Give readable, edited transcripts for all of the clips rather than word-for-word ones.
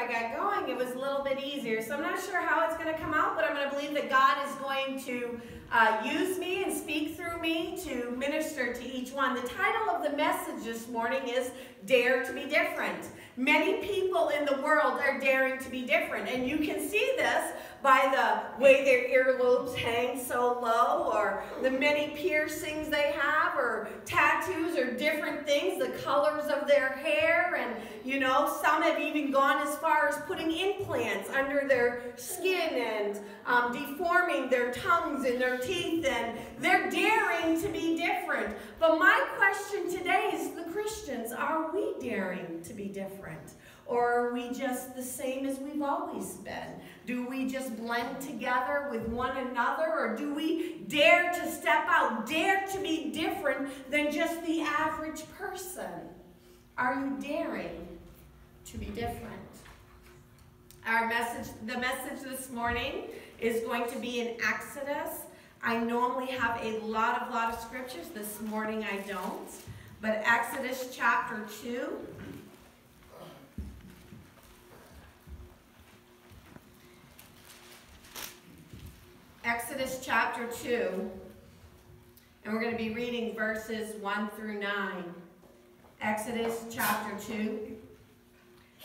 I got going, it was a little bit easier. So I'm not sure how it's going to come out, but I'm going to believe that God is going to use me and speak through me to minister to each one. The title of the message this morning is Dare to be Different. Many people in the world are daring to be different, and you can see this by the way their earlobes hang so low, or the many piercings they have, or tattoos, or different things, the colors of their hair, and you know, some have even gone as far as putting implants under their skin and deforming their tongues and their teeth, and they're daring to be different. But my question today is, the Christians, are we daring to be different? Or are we just the same as we've always been? Do we just blend together with one another? Or do we dare to step out, dare to be different than just the average person? Are you daring to be different? The message this morning is going to be in Exodus. I normally have a lot of scriptures. This morning I don't. But Exodus chapter 2. Exodus chapter 2, and we're going to be reading verses 1 through 9. Exodus chapter 2,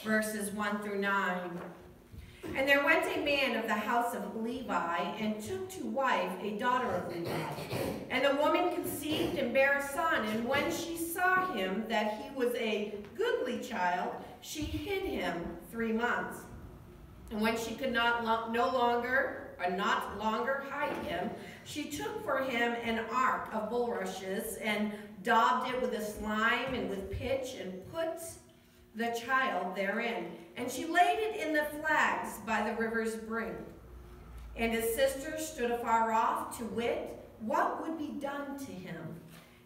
verses 1 through 9. And there went a man of the house of Levi, and took to wife a daughter of Levi. And the woman conceived and bare a son, and when she saw him that he was a goodly child, she hid him 3 months. And when she could not longer hide him, she took for him an ark of bulrushes, and daubed it with a slime and with pitch, and put the child therein. And she laid it in the flags by the river's brink. And his sisters stood afar off to wit what would be done to him.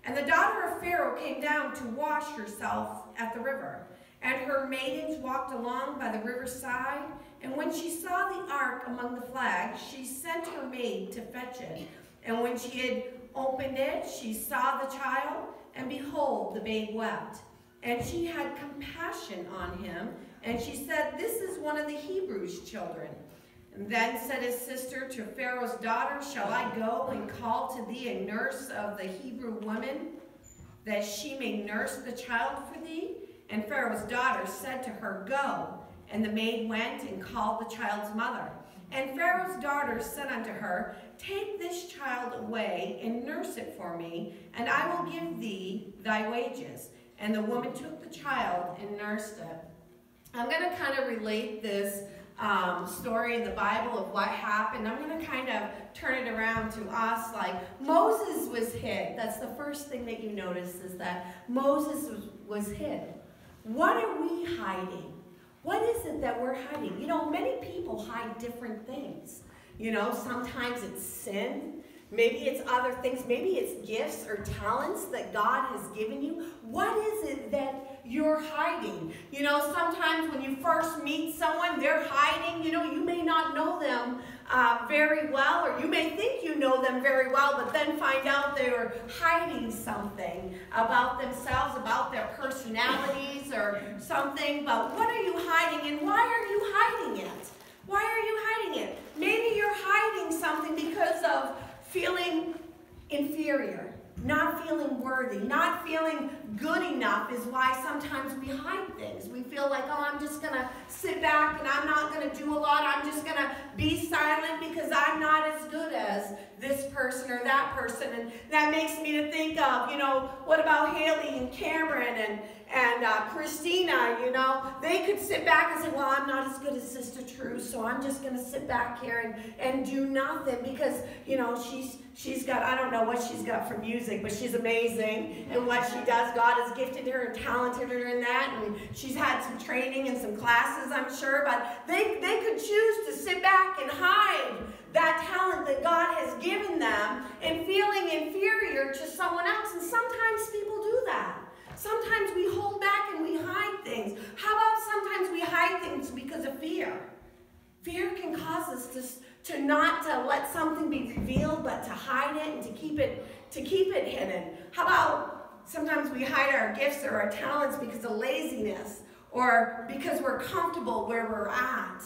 And the daughter of Pharaoh came down to wash herself at the river. And her maidens walked along by the riverside. And when she saw the ark among the flags, she sent her maid to fetch it. And when she had opened it, she saw the child, and behold, the babe wept. And she had compassion on him, and she said, "This is one of the Hebrews' children." And then said his sister to Pharaoh's daughter, "Shall I go and call to thee a nurse of the Hebrew women, that she may nurse the child for thee?" And Pharaoh's daughter said to her, "Go." And the maid went and called the child's mother. And Pharaoh's daughter said unto her, "Take this child away and nurse it for me, and I will give thee thy wages." And the woman took the child and nursed it. I'm going to kind of relate this story in the Bible of what happened. I'm going to kind of turn it around to us. Like, Moses was hid. That's the first thing that you notice, is that Moses was hid. What are we hiding? What is it that we're hiding? You know, many people hide different things. You know, sometimes it's sin. Maybe it's other things. Maybe it's gifts or talents that God has given you. What is it that you're hiding? You know, sometimes when you first meet someone, they're hiding. You know, you may not know them very well, or you may think you know them very well, but then find out they're hiding something about themselves, about their personalities or something. But what are you hiding, and why are you hiding it? Why are you hiding it? Maybe you're hiding something because of feeling inferior, not feeling worthy, not feeling good enough is why sometimes we hide things. We feel like, oh, I'm just going to sit back and I'm not going to do a lot. I'm just going to be silent because I'm not as good as this person or that person. And that makes me to think of, you know, what about Haley and Cameron and Christina? You know, they could sit back and say, well, I'm not as good as Sister True, so I'm just going to sit back here and do nothing because, you know, she's got, I don't know what she's got for music, but she's amazing in what she does. God has gifted her and talented her in that, and she's had some training and some classes, I'm sure, but they could choose to sit back and hide that talent that God has given them and feeling inferior to someone else, and sometimes people do that. Sometimes we hold back and we hide things. How about sometimes we hide things because of fear? Fear can cause us to not to let something be revealed, but to hide it and to keep it hidden. How about sometimes we hide our gifts or our talents because of laziness, or because we're comfortable where we're at.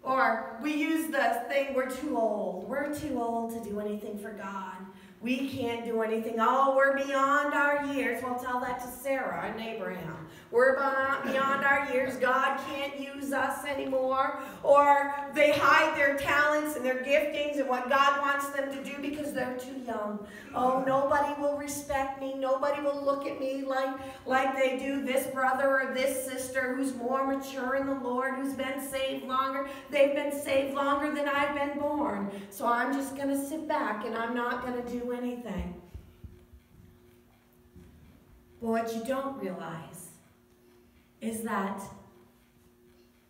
Or we use the thing, we're too old. We're too old to do anything for God. We can't do anything. Oh, we're beyond our years. Well, tell that to Sarah and Abraham. We're beyond our years. God can't use us anymore. Or they hide their talents and their giftings and what God wants them to do because they're too young. Oh, nobody will respect me. Nobody will look at me like they do this brother or this sister who's more mature in the Lord, who's been saved longer. They've been saved longer than I've been born. So I'm just going to sit back and I'm not going to do anything. But what you don't realize is that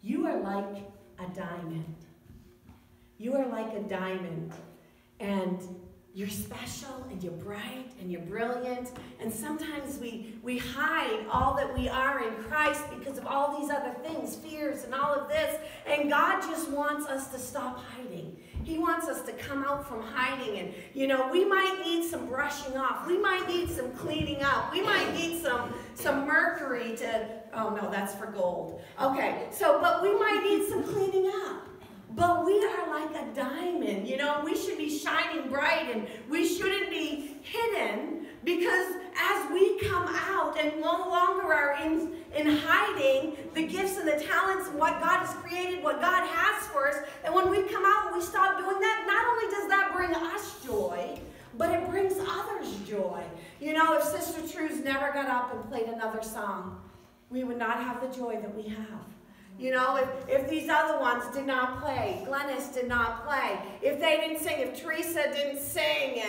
you are like a diamond. You are like a diamond, and you're special, and you're bright, and you're brilliant, and sometimes we hide all that we are in Christ because of all these other things, fears and all of this, and God just wants us to stop hiding. He wants us to come out from hiding, and, you know, we might need some brushing off. We might need some cleaning up. We might need some mercury to, oh no, that's for gold. Okay, but we might need some cleaning up. But we are like a diamond, you know, we should be shining bright and we shouldn't be hidden, because as we come out and no longer are in hiding the gifts and the talents and what God has created, what God has for us, and when we come out and we stop doing that, not only does that bring us joy, but it brings others joy. You know, if Sister True's never got up and played another song, we would not have the joy that we have. You know, if these other ones did not play, Glennis did not play, if they didn't sing, if Teresa didn't sing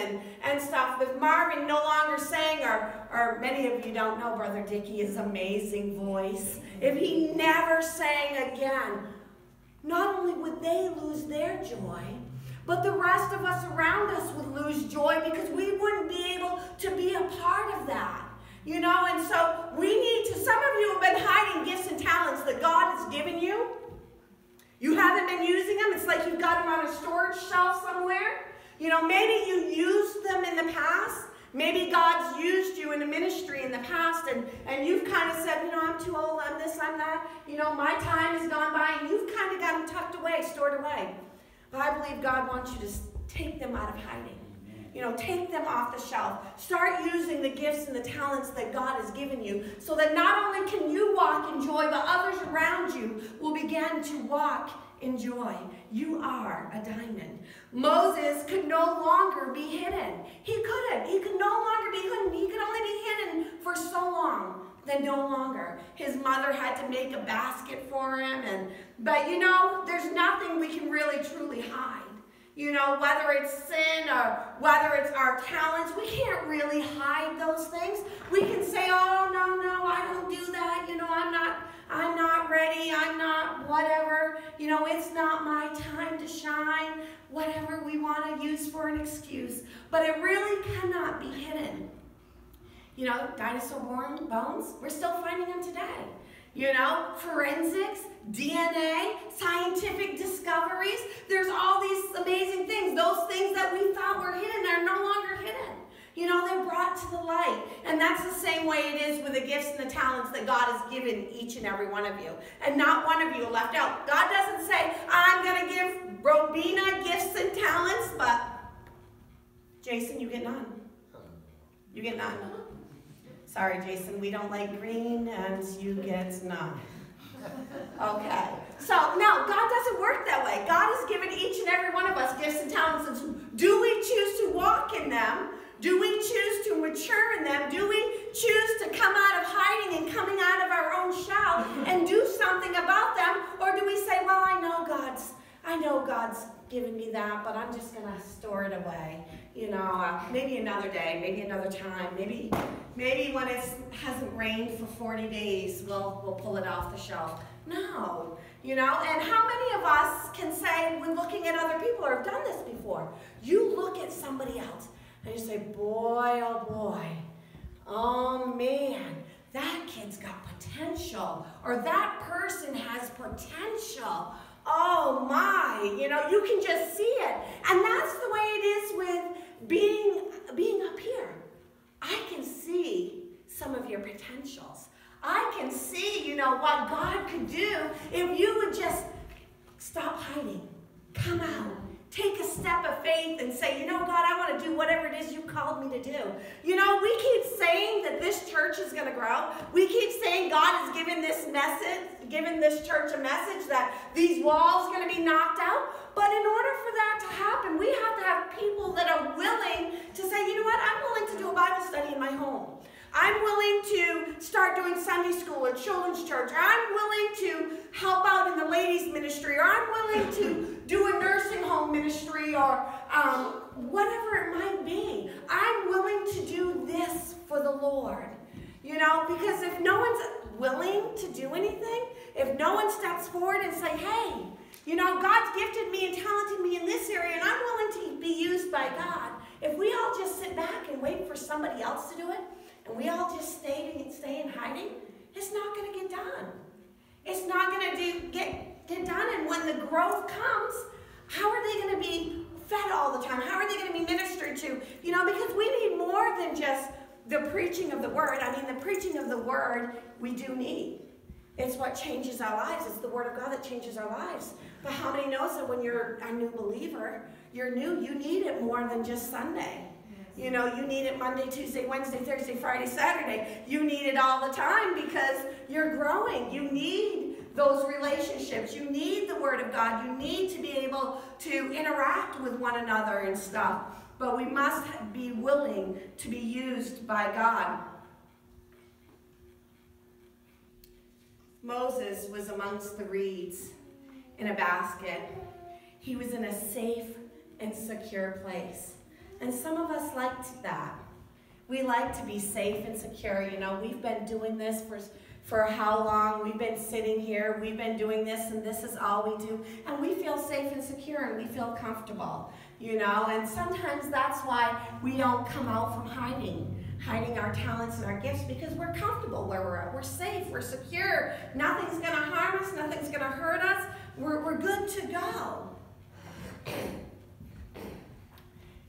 and stuff, if Marvin no longer sang, or many of you don't know Brother Dickie's amazing voice, if he never sang again, not only would they lose their joy, but the rest of us around us would lose joy because we wouldn't be able to be a part of that. You know, and so we need to, some of you have been hiding gifts and talents that God has given you. You haven't been using them. It's like you've got them on a storage shelf somewhere. You know, maybe you used them in the past. Maybe God's used you in the ministry in the past, and you've kind of said, you know, I'm too old, I'm this, I'm that. You know, my time has gone by, and you've kind of got them tucked away, stored away. But I believe God wants you to take them out of hiding. You know, take them off the shelf. Start using the gifts and the talents that God has given you so that not only can you walk in joy, but others around you will begin to walk in joy. You are a diamond. Moses could no longer be hidden. He couldn't. He could no longer be hidden. He could only be hidden for so long. Then no longer. His mother had to make a basket for him. But you know, there's nothing we can really truly hide. You know, whether it's sin or whether it's our talents, we can't really hide those things. We can say, oh, no, I don't do that. You know, I'm not ready. I'm not whatever. You know, it's not my time to shine. Whatever we want to use for an excuse. But it really cannot be hidden. You know, dinosaur bones, we're still finding them today. You know, forensics, DNA, scientific discoveries. There's all these amazing things. Those things that we thought were hidden are no longer hidden. You know, they're brought to the light. And that's the same way it is with the gifts and the talents that God has given each and every one of you. And not one of you are left out. God doesn't say, I'm going to give Robina gifts and talents, but Jason, you get none. You get none. Sorry, Jason, we don't like green, and you get none. Okay. So, no, God doesn't work that way. God has given each and every one of us gifts and talents. And do we choose to walk in them? Do we choose to mature in them? Do we choose to come out of hiding and coming out of our own shell and do something about them? Or do we say, well, I know God's given me that, but I'm just going to store it away. You know, maybe another day, maybe another time, maybe when it hasn't rained for 40 days, we'll pull it off the shelf. No, you know, and how many of us can say, when looking at other people or have done this before, you look at somebody else and you say, boy, oh man, that kid's got potential, or that person has potential. Oh my, you know, you can just see it. And that's the way it is with being up here. I can see some of your potentials. I can see, what God could do if you would just stop hiding. Come out. Take a step of faith and say, God, I want to do whatever it is you called me to do. We keep saying that this church is going to grow. We keep saying God has given this church a message that these walls are going to be knocked out. But in order for that to happen, we have to have people that are willing to say, I'm willing to do a Bible study in my home. I'm willing to start doing Sunday school or children's church. Or I'm willing to help out in the ladies' ministry. Or I'm willing to do a nursing home ministry or whatever it might be. I'm willing to do this for the Lord. Because if no one's willing to do anything, if no one steps forward and say, hey, God's gifted me and talented me in this area and I'm willing to be used by God. If we all just sit back and wait for somebody else to do it, and we all just stay in hiding, it's not going to get done. It's not going to get done. And when the growth comes, how are they going to be fed all the time? How are they going to be ministered to? Because we need more than just the preaching of the word. The preaching of the word we do need. It's what changes our lives. It's the word of God that changes our lives. But how many knows that when you're a new believer, you're new, you need it more than just Sunday. You need it Monday, Tuesday, Wednesday, Thursday, Friday, Saturday. You need it all the time because you're growing. You need those relationships. You need the Word of God. You need to be able to interact with one another and stuff. But we must be willing to be used by God. Moses was amongst the reeds in a basket. He was in a safe and secure place. And some of us liked that. We like to be safe and secure. We've been doing this for how long? We've been sitting here. We've been doing this, and this is all we do. And we feel safe and secure, and we feel comfortable, And sometimes that's why we don't come out from hiding our talents and our gifts, because we're comfortable where we're at. We're safe. We're secure. Nothing's going to harm us. Nothing's going to hurt us. We're good to go.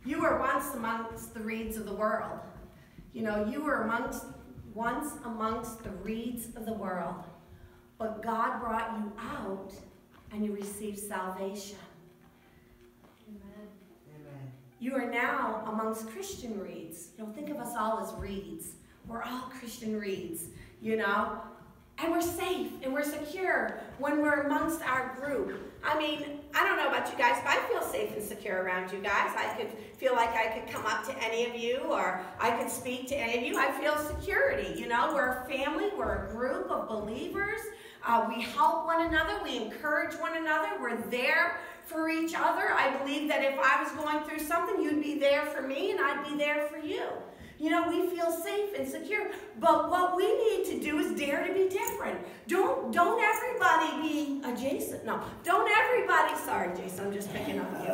You were once amongst the reeds of the world. You were once amongst the reeds of the world. But God brought you out and you received salvation. Amen. Amen. You are now amongst Christian reeds. Think of us all as reeds. We're all Christian reeds, And we're safe and we're secure when we're amongst our group. I don't know about you guys, but I feel safe and secure around you guys. I could feel like I could come up to any of you or I could speak to any of you. I feel security, We're a family, we're a group of believers. We help one another, we encourage one another, we're there for each other. I believe that if I was going through something, you'd be there for me and I'd be there for you. We feel safe and secure, but what we need to do is dare to be different. Don't everybody be a Jason. No, don't everybody, sorry Jason, I'm just picking on you.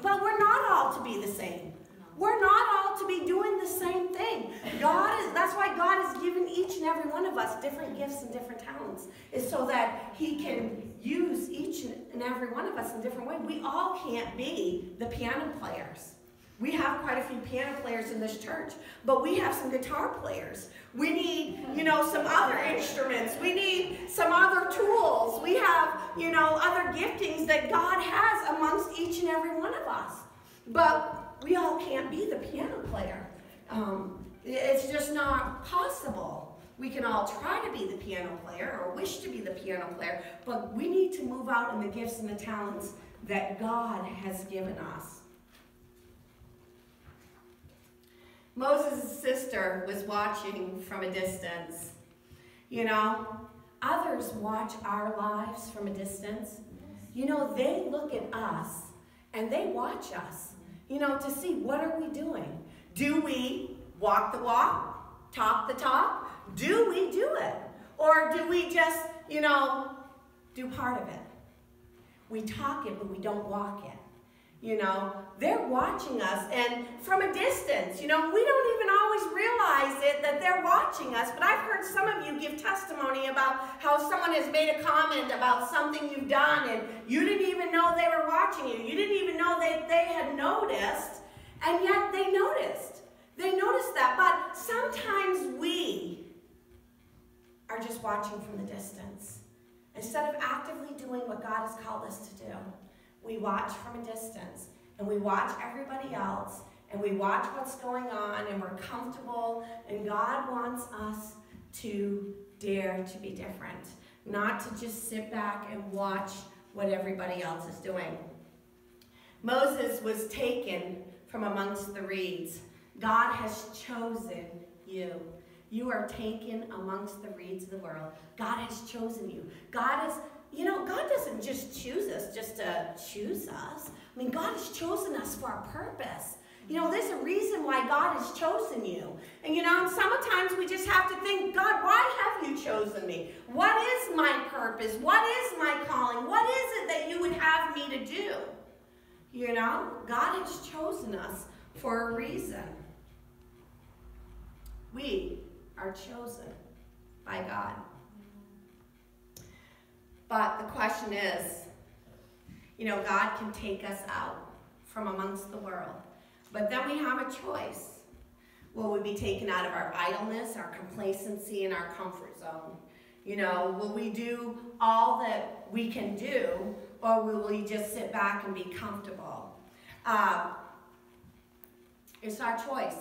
But we're not all to be the same. We're not all to be doing the same thing. That's why God has given each and every one of us different gifts and different talents, is so that He can use each and every one of us in different ways. We all can't be the piano players. We have quite a few piano players in this church, but we have some guitar players. We need, some other instruments. We need some other tools. We have, other giftings that God has amongst each and every one of us. But we all can't be the piano player. It's just not possible. We can all try to be the piano player or wish to be the piano player, but we need to move out in the gifts and the talents that God has given us. Moses' sister was watching from a distance. Others watch our lives from a distance. They look at us and they watch us, to see what are we doing. Do we walk the walk, talk the talk? Do we do it? Or do we just, do part of it? We talk it, but we don't walk it. They're watching us, and from a distance, we don't even always realize it that they're watching us, but I've heard some of you give testimony about how someone has made a comment about something you've done, and you didn't even know they were watching you. You didn't even know that they had noticed, and yet they noticed. They noticed that, but sometimes we are just watching from the distance. Instead of actively doing what God has called us to do, we watch from a distance, and we watch everybody else, and we watch what's going on, and we're comfortable, and God wants us to dare to be different, not to just sit back and watch what everybody else is doing. Moses was taken from amongst the reeds. God has chosen you. You are taken amongst the reeds of the world. God has chosen you. God doesn't just choose us just to choose us. I mean, God has chosen us for a purpose. There's a reason why God has chosen you. And sometimes we just have to think, God, why have you chosen me? What is my purpose? What is my calling? What is it that you would have me to do? God has chosen us for a reason. We are chosen by God. But the question is, God can take us out from amongst the world. But then we have a choice. Will we be taken out of our idleness, our complacency, and our comfort zone? Will we do all that we can do, or will we just sit back and be comfortable? It's our choice.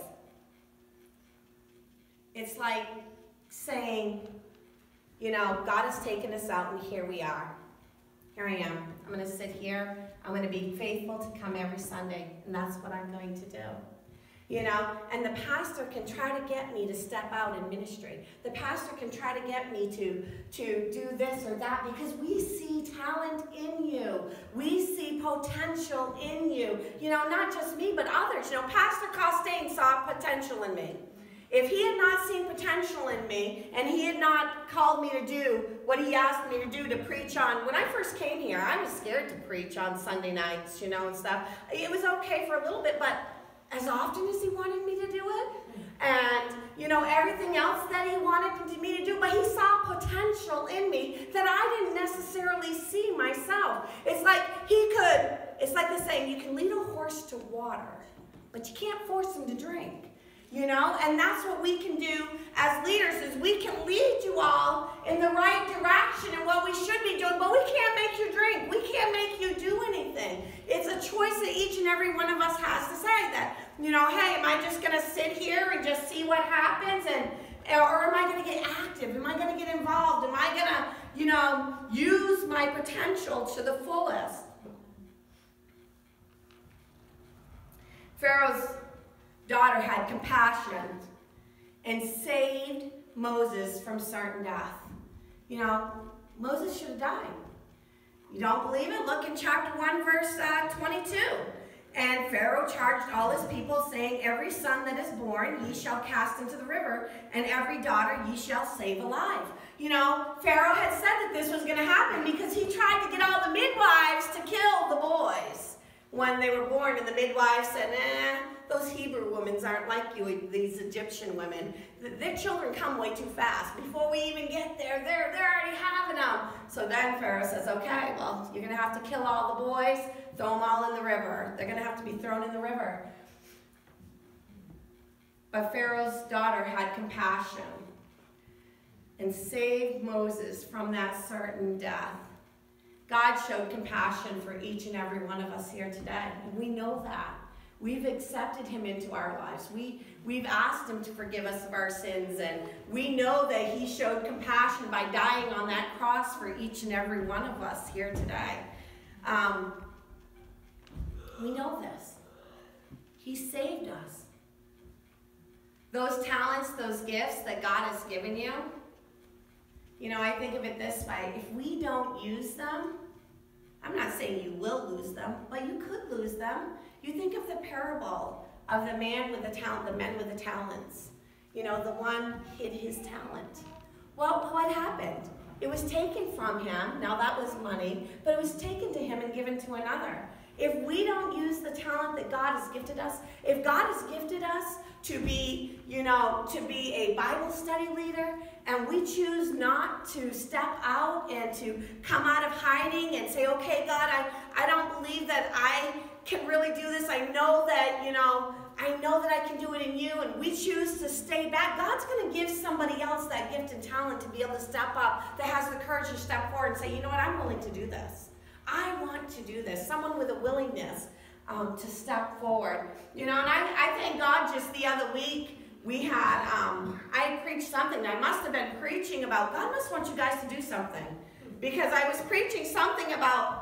It's like saying, God has taken us out, and here we are. Here I am. I'm going to sit here. I'm going to be faithful to come every Sunday, and that's what I'm going to do. And the pastor can try to get me to step out in ministry. The pastor can try to get me to do this or that, because we see talent in you. We see potential in you. Not just me, but others. Pastor Costain saw potential in me. If he had not seen potential in me, and he had not called me to do what he asked me to do, to preach on, when I first came here, I was scared to preach on Sunday nights, and stuff. It was okay for a little bit, but as often as he wanted me to do it, and, everything else that he wanted me to do, but he saw potential in me that I didn't necessarily see myself. It's like the saying, you can lead a horse to water, but you can't force him to drink. And that's what we can do as leaders, is we can lead you all in the right direction and what we should be doing, but we can't make you drink. We can't make you do anything. It's a choice that each and every one of us has to say that, hey, am I just going to sit here and just see what happens, or am I going to get active? Am I going to get involved? Am I going to, use my potential to the fullest? Pharaoh's daughter had compassion and saved Moses from certain death. Moses should have died. You don't believe it? Look in chapter 1, verse 22. And Pharaoh charged all his people, saying, every son that is born ye shall cast into the river, and every daughter ye shall save alive. Pharaoh had said that this was going to happen because he tried to get all the midwives to kill the boys when they were born, and the midwives said, those Hebrew women aren't like you, these Egyptian women. Their children come way too fast. Before we even get there, they're already having them. So then Pharaoh says, okay, well, you're going to have to kill all the boys, throw them all in the river. They're going to have to be thrown in the river. But Pharaoh's daughter had compassion and saved Moses from that certain death. God showed compassion for each and every one of us here today. And we know that. We've accepted him into our lives. We've asked him to forgive us of our sins, and we know that he showed compassion by dying on that cross for each and every one of us here today. We know this. He saved us. Those talents, those gifts that God has given you, I think of it this way. If we don't use them, I'm not saying you will lose them, but you could lose them. You think of the parable of the man with the talent, the men with the talents. The one hid his talent. Well, what happened? It was taken from him. Now that was money, but it was taken to him and given to another. If we don't use the talent that God has gifted us, if God has gifted us to be, to be a Bible study leader, and we choose not to step out and to come out of hiding and say, okay, God, I don't believe that I can really do this. I know that, I know that I can do it in you, and we choose to stay back. God's going to give somebody else that gift and talent to be able to step up, that has the courage to step forward and say, you know what, I'm willing to do this. I want to do this. Someone with a willingness to step forward. And I thank God just the other week, we had, I preached something. I must have been preaching about, God must want you guys to do something. Because I was preaching something about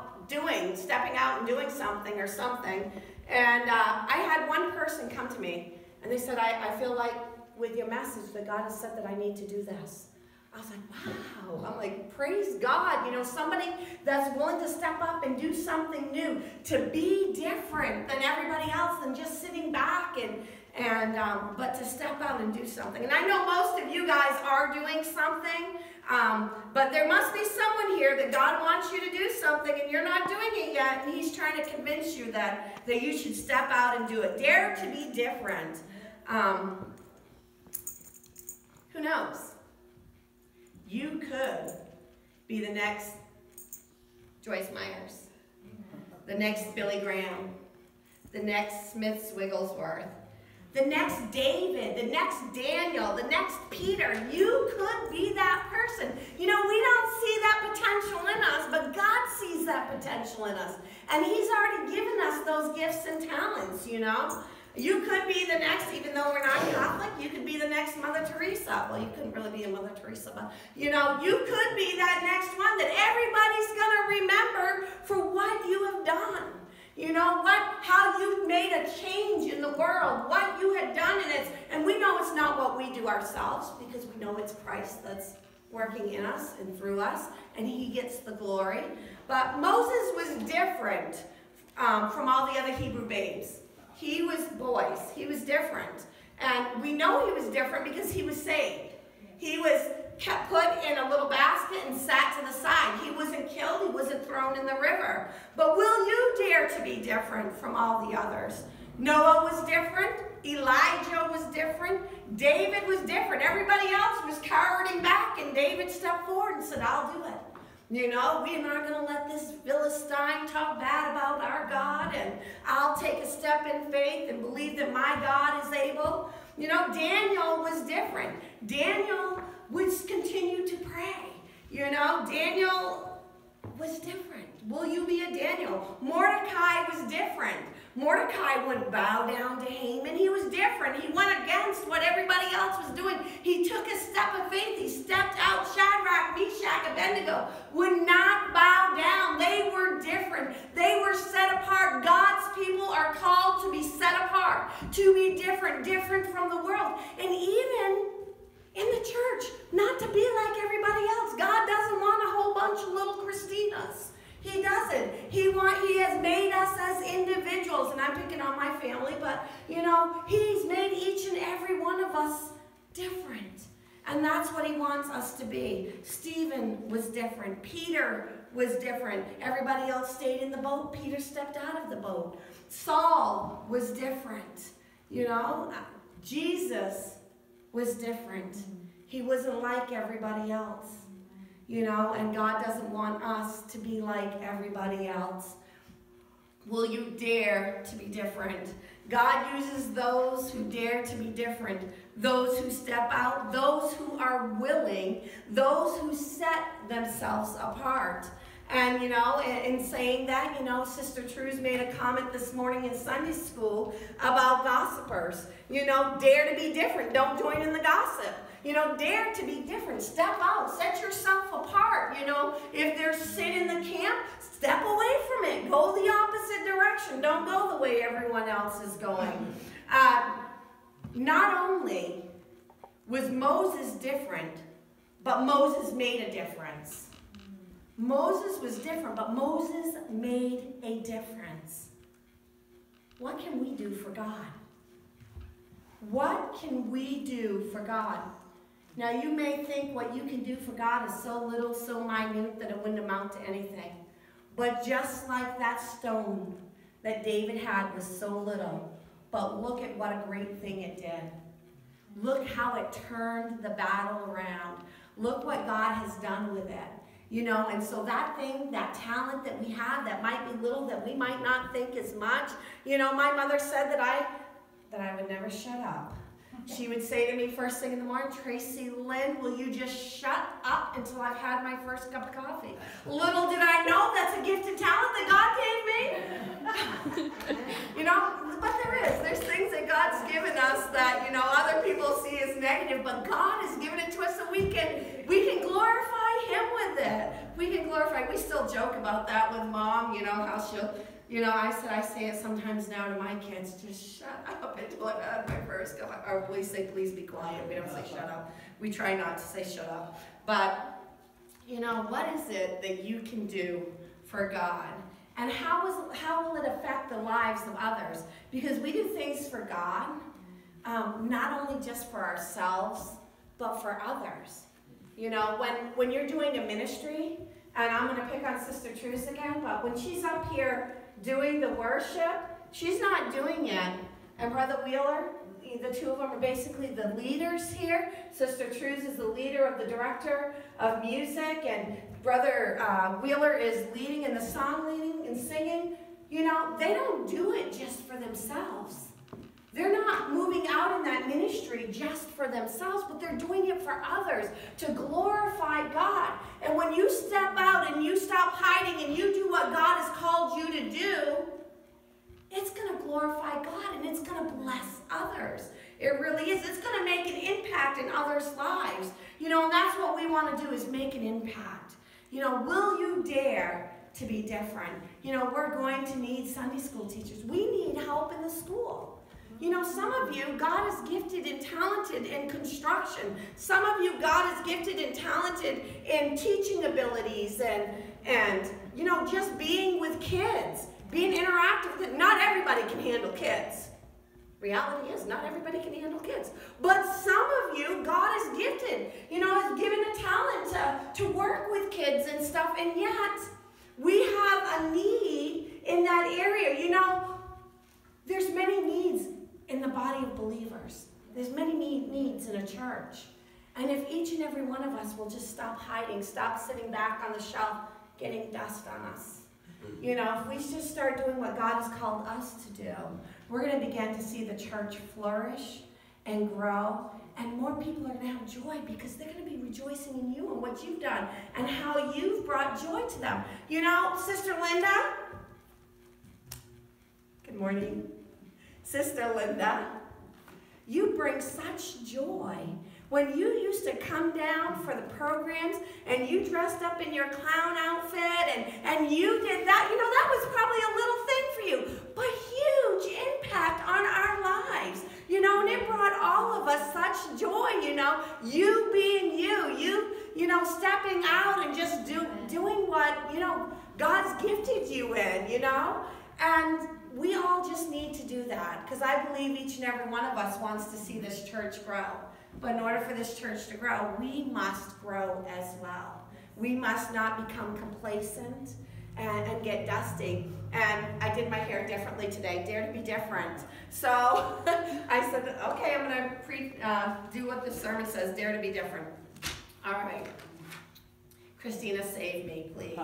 stepping out and doing something or something. And I had one person come to me, and they said, I feel like with your message that God has said that I need to do this. I was like, wow. I'm like, praise God. Somebody that's willing to step up and do something new, to be different than everybody else, than just sitting back but to step out and do something. And I know most of you guys are doing something, but there must be someone here that God wants you to do something and you're not doing it yet, and He's trying to convince you that you should step out and do it. Dare to be different. Who knows? You could be the next Joyce Myers, the next Billy Graham, the next Smith Wigglesworth, the next David, the next Daniel, the next Peter. You could be that person. We don't see that potential in us, but God sees that potential in us. And He's already given us those gifts and talents, You could be the next, even though we're not Catholic, you could be the next Mother Teresa. Well, you couldn't really be a Mother Teresa, but, you could be that next one that everybody's going to remember for what you have done. How you made a change in the world, what you had done in it. And we know it's not what we do ourselves, because we know it's Christ that's working in us and through us, and He gets the glory. But Moses was different from all the other Hebrew babes. He was boys. He was different. And we know he was different because he was saved. He was kept put in a little basket and sat to the side. He wasn't killed. He wasn't thrown in the river. But will you dare to be different from all the others? Noah was different. Elijah was different. David was different. Everybody else was cowering back, and David stepped forward and said, I'll do it. We're not going to let this Philistine talk bad about our God, and I'll take a step in faith and believe that my God is able. Daniel was different. Daniel would continue to pray. Daniel was different. Will you be a Daniel? Mordecai was different. Mordecai wouldn't bow down to Haman. He was different. He went against what everybody else was doing. He took a step of faith. He stepped out. Shadrach, Meshach, Abednego would not bow down. They were different. They were set apart. God's people are called to be set apart, to be different, different from the world. And even in the church, not to be like everybody else. God doesn't want a whole bunch of little Christinas. He doesn't. He has made us as individuals, and I'm picking on my family, but, He's made each and every one of us different. And that's what He wants us to be. Stephen was different. Peter was different. Everybody else stayed in the boat. Peter stepped out of the boat. Saul was different. Jesus was different. He wasn't like everybody else. And God doesn't want us to be like everybody else. Will you dare to be different? God uses those who dare to be different, those who step out, those who are willing, those who set themselves apart. And, in saying that, Sister True's made a comment this morning in Sunday school about gossipers. Dare to be different. Don't join in the gossip. Dare to be different. Step out. Set yourself apart. If there's sin in the camp, step away from it. Go the opposite direction. Don't go the way everyone else is going. Not only was Moses different, but Moses made a difference. Moses was different, but Moses made a difference. What can we do for God? What can we do for God? Now, you may think what you can do for God is so little, so minute, that it wouldn't amount to anything. But just like that stone that David had was so little, but look at what a great thing it did. Look how it turned the battle around. Look what God has done with it. You know, and so that thing, that talent that we have that might be little, that we might not think is much. You know, my mother said that I would never shut up. She would say to me first thing in the morning, Tracy Lynn, will you just shut up until I've had my first cup of coffee? Little did I know that's a gifted talent that God gave me. You know, but there's things that God's given us that, you know, other people see as negative, but God has given it to us so we can glorify Him with it. We can glorify. We still joke about that with Mom, you know, how she'll, you know, I say it sometimes now to my kids, just shut up until I've had my first cup. Or we say, please be quiet. We don't say shut up. We try not to say shut up. But, you know, what is it that you can do for God? And how will it affect the lives of others? Because we do things for God, not only just for ourselves, but for others. You know, when you're doing a ministry, and I'm going to pick on Sister Truce again, but when she's up here doing the worship, she's not doing it. And Brother Wheeler, the two of them are basically the leaders here. Sister Truce is the leader of the director of music, and Brother Wheeler is leading in the song leading and singing. You know, they don't do it just for themselves. They're not moving out in that ministry just for themselves, but they're doing it for others to glorify God. And when you step out and you stop hiding and you do what God has called you to do, it's going to glorify God and it's going to bless others. It really is. It's going to make an impact in others' lives. You know, and that's what we want to do, is make an impact. You know, will you dare to be different? You know, we're going to need Sunday school teachers. We need help in the school. You know, some of you, God is gifted and talented in construction. Some of you, God is gifted and talented in teaching abilities and you know, just being with kids, being interactive with them. Not everybody can handle kids. Reality is, not everybody can handle kids. But some of you, God is gifted, you know, has given a talent to work with kids and stuff, and yet we have a need in that area. You know, there's many needs in the body of believers. There's many needs in a church. And if each and every one of us will just stop hiding, stop sitting back on the shelf, getting dust on us. You know, if we just start doing what God has called us to do, we're going to begin to see the church flourish and grow. And more people are going to have joy because they're going to be rejoicing in you and what you've done and how you've brought joy to them. You know, Sister Linda, good morning. Sister Linda, you bring such joy. When you used to come down for the programs and you dressed up in your clown outfit and you did that, you know, that was probably a little thing for you, but huge impact on our lives, you know, and it brought all of us such joy, you know, you being you know, stepping out and just doing what, you know, God's gifted you in, you know, and we all just need to do that, because I believe each and every one of us wants to see this church grow. But in order for this church to grow, we must grow as well. We must not become complacent and get dusty. And I did my hair differently today. Dare to be different. So I said, okay, I'm going to do what the sermon says, dare to be different. All right. Christina, save me, please.